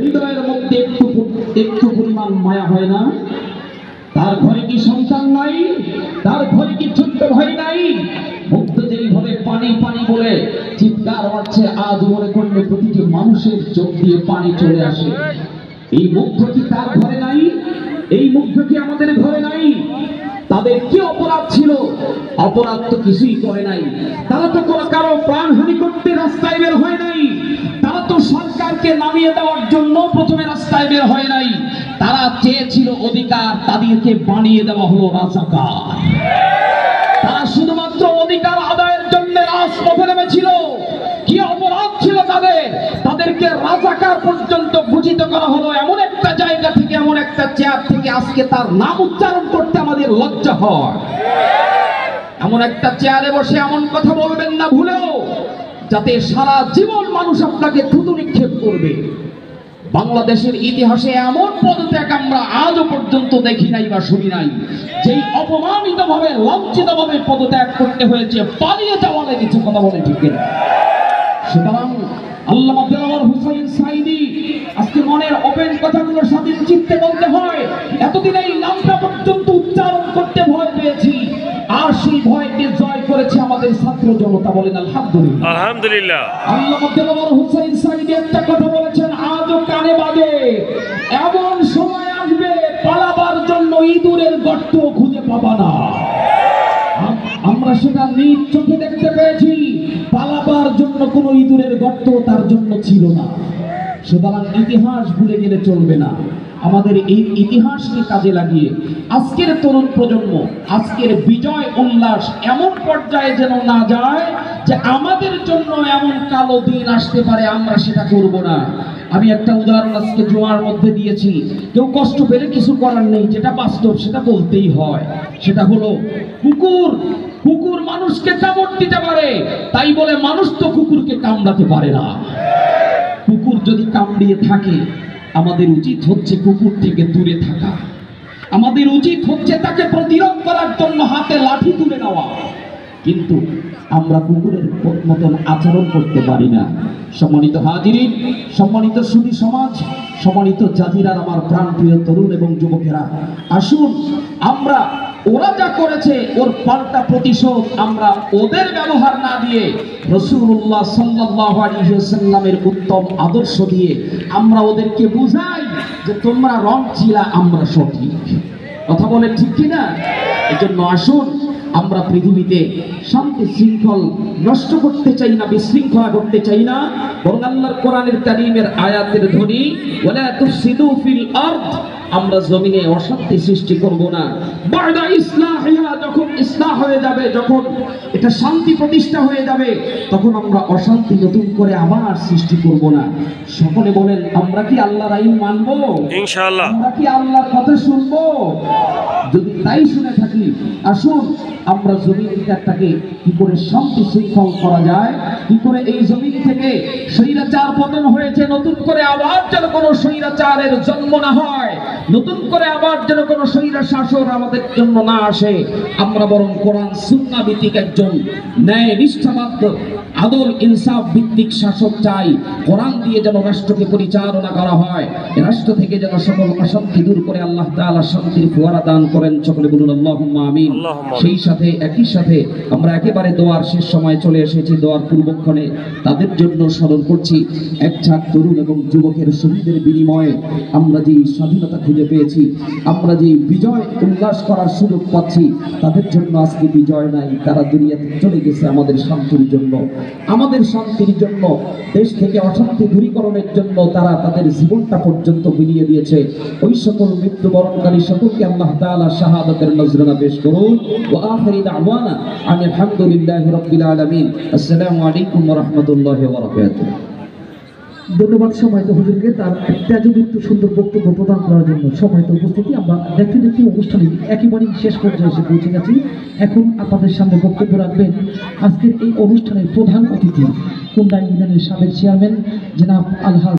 হৃদয়ের মধ্যে একটু পরিমাণ মায়া হয় না? তার ঘরে কি সন্তান নাই? তার ঘরে কি ছোট্ট ভাই নাই? মুগ্ধ যেইভাবে পানি পানি বলে চিৎকার হচ্ছে, আজ মনে করলে প্রতিটি মানুষের চোখ দিয়ে পানি চলে আসে। এই মুগ্ধ কি তার ঘরে নাই? এই মুগ্ধ কি আমাদের ঘরে নাই? তাদের কি অপরাধ ছিল? অপরাধ তো কিছুই করে নাই। তারা তো কোনো কারো প্রাণহানি করতে রাস্তায় বের হয় নাই। তারা তো সরকারকে নামিয়ে দেওয়ার জন্য প্রথমে রাস্তায় বের হয় নাই। তারা চেয়েছিল অধিকার, তাদেরকে বানিয়ে দেওয়া হলো রাজাকার। তারা শুধুমাত্র অধিকার আদায়ের জন্য রাজপথে নেমেছিল। কি অপরাধ ছিল তাদের? তাদেরকে রাজাকার পর্যন্ত ভূষিত করা হলো। এমন একটা জায়গা থেকে, এমন একটা চেয়ার থেকে আজকে তার নাম উচ্চারণ করতে আমাদের লজ্জা হয়। এমন একটা চেয়ারে বসে এমন কথা বলবেন না ভুলেও, যাতে সারা জীবন মানুষ আপনাকে থুতু নিক্ষেপ করবে। বাংলাদেশের ইতিহাসে এমন পদত্যাগ আমরা আজও পর্যন্ত দেখি নাই বা শুনি নাই, যেই অপমানিত ভাবে, লাঞ্ছিত ভাবে পদত্যাগ করতে হয়েছে, পালিয়ে যাওয়া লেগেছে। কথা বলে ঠিক কিনা? সুতরাং আল্লামা দেলাওয়ার হোসাইন সাঈদী, আজকে মনের ওপেন কথাগুলো স্বাধীন চিত্তে বলতে হয়। এতদিন এই নামটা পর্যন্ত উচ্চারণ করতে ভয় পেয়েছি, আর সেই ভয়কে জয় করেছে আমাদের ছাত্র জনতা। বলেন আলহামদুলিল্লাহ। আলহামদুলিল্লাহ। আল্লামা দেলাওয়ার হোসাইন সাঈদী একটা কথা বলেছেন, আজও কানে বাজে, এমন সময় আসবে পালাবার জন্য ইঁদুরের গর্ত খুঁজে পাবা না। আমরা সেটা নিজ চোখে দেখতে পেয়েছি। পালাবার জন্য কোনো ইঁদুরের গর্ত তার জন্য ছিল না। সুতরাং ইতিহাস ভুলে গেলে চলবে না। আমাদের এই ইতিহাসকে কাজে লাগিয়ে আজকের তরুণ প্রজন্ম, আজকের বিজয় উল্লাস এমন পর্যায়ে যেন না যায় যে আমাদের জন্য এমন কালো দিন আসতে পারে, আমরা সেটা করব না। আমি একটা উদাহরণ আজকে জোয়ার মধ্যে দিয়েছি। কেউ কষ্ট পেলে কিছু করার নেই, যেটা বাস্তব সেটা বলতেই হয়। সেটা হলো কুকুর মানুষকে কামড় দিতে পারে, তাই বলে মানুষ তো কুকুরকে কামড়াতে পারে না। কুকুর যদি কামড়িয়ে থাকে, আমাদের উচিত হচ্ছে কুকুর থেকে দূরে থাকা। আমাদের উচিত হচ্ছে তাকে প্রতিরোধ করার জন্য হাতে লাঠি তুলে নেওয়া। কিন্তু আমরা কুকুরের মতন আচরণ করতে পারি না। সম্মানিত হাজিরিন, সম্মানিত সুধী সমাজ, সম্মানিত জাজিরার আমার প্রাণপ্রিয় তরুণ এবং যুবকেরা, আসুন আমরা ওরা যা করেছে ওর পাল্টা প্রতিশোধ আমরা ওদের ব্যবহার না দিয়ে রাসূলুল্লাহ সাল্লাল্লাহু আলাইহি ওয়াসাল্লামের উত্তম আদর্শ দিয়ে আমরা ওদেরকে বুঝাই যে তোমরা রং ছিলা, আমরা সঠিক। কথা বলেন ঠিক কিনা? এজন্য আসুন আমরা পৃথিবীতে শান্তি শৃঙ্খল নষ্ট করতে চাই না, বিশৃঙ্খলা করতে চাই না, বরং আল্লাহর কোরআনের কারীমের আয়াতের ধ্বনি ওয়ালা তুফসিদু ফিল আরদ, আমরা জমিনে অশান্তি সৃষ্টি করব না। বা'দা ইসলাহিহা, যখন ইসলাহ হয়ে যাবে, যখন এটা শান্তি প্রতিষ্ঠা হয়ে যাবে, তখন আমরা অশান্তি নতুন করে আবার সৃষ্টি করব না। সকলে বলেন, আমরা কি আল্লাহর আইন মানবো? ইনশাআল্লাহ। আমরা কি আল্লাহর কথা শুনবো? যদি তাই শুনে থাকি, আসুন আমরা জমিনটাকে কি করে শান্তি শৃঙ্খল করা যায়, কি করে এই জমিন থেকে স্বৈরাচার পতন হয়েছে, নতুন করে আবার যেন কোনো স্বৈরাচারের জন্ম না হয়, নতুন করে আবার যেন কোনো স্বৈরা শাসন আমাদের জন্য না আসে, আমরা বরং কোরআন সুন্নাহ ভিত্তিক একজন ন্যায় নিষ্ঠাবান আদল ইনসাফ ভিত্তিক শাসক চাই। কোরআন দিয়ে যেন রাষ্ট্রকে পরিচালনা করা হয়, এই রাষ্ট্র থেকে যেন সকল অশান্তি দূর করে আল্লাহ তাআলা শান্তির ফোয়ারা দান করেন। সকলে বলুন আল্লাহুম্মা আমিন। সেই সাথে একই সাথে আমরা একেবারে দোয়ার শেষ সময় চলে এসেছি। দোয়ার পূর্বক্ষণে তাদের জন্য স্মরণ করছি, এক ঝাঁক তরুণ এবং যুবকের শহীদের বিনিময়ে আমরা যে স্বাধীনতা খুঁজে পেয়েছি, আমরা যে বিজয় উল্লাস করার সুযোগ পাচ্ছি, তাদের জন্য আজকে বিজয় নাই। তারা দুনিয়াতে চলে গেছে আমাদের শান্তির জন্য, আমাদের শান্তির জন্য, দেশ থেকে অশান্তি দূরীকরণের জন্য তারা তাদের জীবনটা পর্যন্ত বিলিয়ে দিয়েছে। ওই সকল মৃত্যুবরণকারী সকলকে আল্লাহ তাআলা শাহাদাতের নজরানা পেশ করুন। ওয়া আখিরি দাওয়ানা আনিল হামদুলিল্লাহি রাব্বিল আলামিন। আসসালামু আলাইকুম ওয়া রাহমাতুল্লাহি ওয়া বারাকাতুহু। ধন্যবাদ সম্মানিত হুজুরকে তার তেজদীপ্ত সুন্দর বক্তব্য প্রদান করার জন্য। সম্মানিত উপস্থিতি, আমরা দেখতে দেখতে অনুষ্ঠানে একেবারেই শেষ পর্যায়ে এসে পৌঁছে গেছি। এখন আপনাদের সামনে বক্তব্য রাখবেন আজকের এই অনুষ্ঠানের প্রধান অতিথি কুন্ডা ইউনিয়নের সাবেক চেয়ারম্যান জনাব আলহাজ